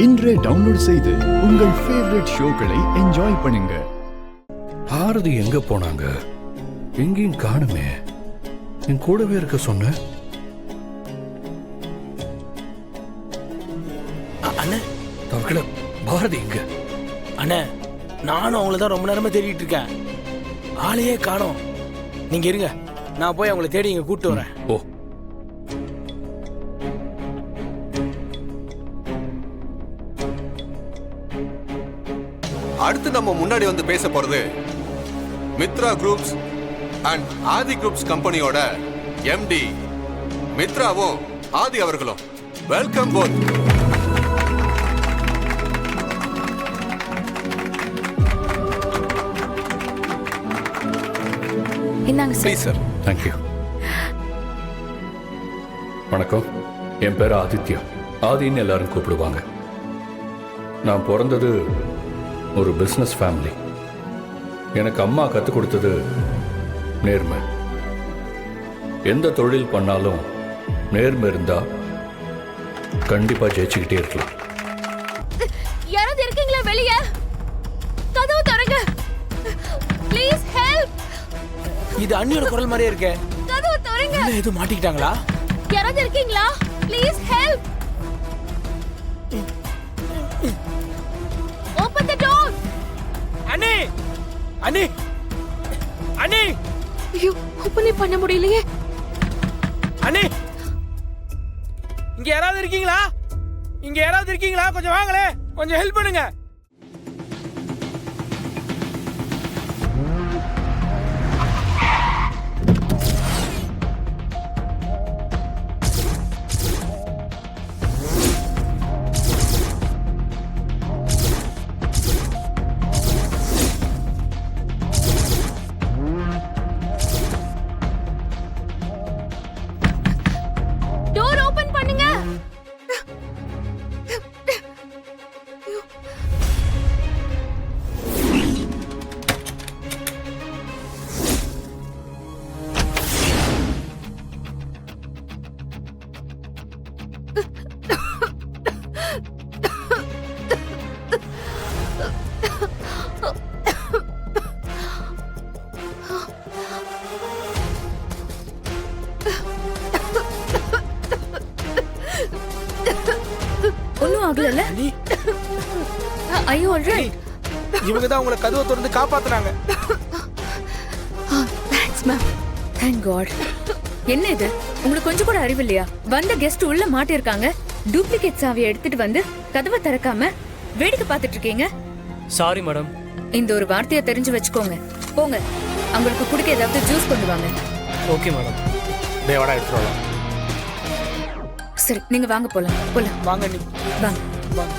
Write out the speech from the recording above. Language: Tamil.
இன்றே டவுன்லோட் செய்து உங்கள் ஃபேவரட் ஷோக்களை என்ஜாய் பண்ணுங்க. ஆரதி எங்க போனாங்க? எங்கேயும் காணுமே. என் கூடவே இருக்க சொன்ன. அண்ணே தவக்கல பாரதி எங்க? அண்ணே நானும் அவங்கள தான் ரொம்ப நேரமா தேடிட்டு இருக்கேன். ஆளையே காணோம். நீங்க இருங்க, நான் போய் அவங்கள தேடி இங்க கூப்பிட்டு வரேன். ஓ, அடுத்து நம்ம முன்னாடி வந்து பேச போறது Mithra groups and Aadhi groups கம்பெனியோட எம்டி மித்ராவும் ஆதி அவர்களும். Welcome both. இந்தாங்க ப்ளீஸ் சார். தேங்க்யூ. வணக்கம், என் பேர் ஆதித்யா. ஆதின்னு எல்லாரும் கூப்பிடுவாங்க. நான் பிறந்தது ஒரு பிஸ்னஸ் ஃபேமிலி. எனக்கு அம்மா கற்றுக் கொடுத்தது நேர்மை. எந்த தொழில் பண்ணாலும் நேர்மை இருந்தா கண்டிப்பா ஜெயிச்சுக்கிட்டே இருக்கலாம். யாராவது இருக்கீங்களா வெளியே? கதவு திறங்க. Please help. இது அண்ணியோட குரல் மாதிரியே இருக்கே. கதவு திறங்க. என்ன எது மாட்டிக்கிட்டாங்களா? யாராவது இருக்கீங்களா? Please help. Open the door. அண்ணி அண்ணி அண்ணி ஐயோ, ஓபனே பண்ண முடியலையே. அண்ணி, இங்க யாராவது இருக்கீங்களா? இங்க யாராவது இருக்கீங்களா? கொஞ்சம் வாங்களே, கொஞ்சம் ஹெல்ப் பண்ணுங்க. டோர் ஓபன் பண்ணுங்க. ஒண்ணும் ஆகல. அண்ணி, ஐயோ ஆல்ரைட். இவங்க தான் உங்களை கதவை திறந்து காப்பாத்துறாங்க. Thanks ma'am. Thank God. என்ன இது, உங்களுக்கு கொஞ்சம் கூட அறிவு இல்லையா? வந்த கெஸ்ட் உள்ள மாட்டிருக்காங்க. டூப்ளிகேட் சாவியை எடுத்துட்டு வந்து கதவை திறக்காம வேடிக்கை பார்த்துட்டு இருக்கீங்க. Sorry madam. இந்த ஒரு வார்த்தையை தெரிஞ்சு வச்சுக்கோங்க. போங்க, அவங்களுக்கு குடிக்க ஏதாவது ஜூஸ் கொண்டு வாங்க. Okay madam. தேவடா எடுத்துட்டு வரலாம். சரி, நீங்க வாங்க போலாம். போலாம் வாங்க அண்ணி, வாங்க. வாங்க.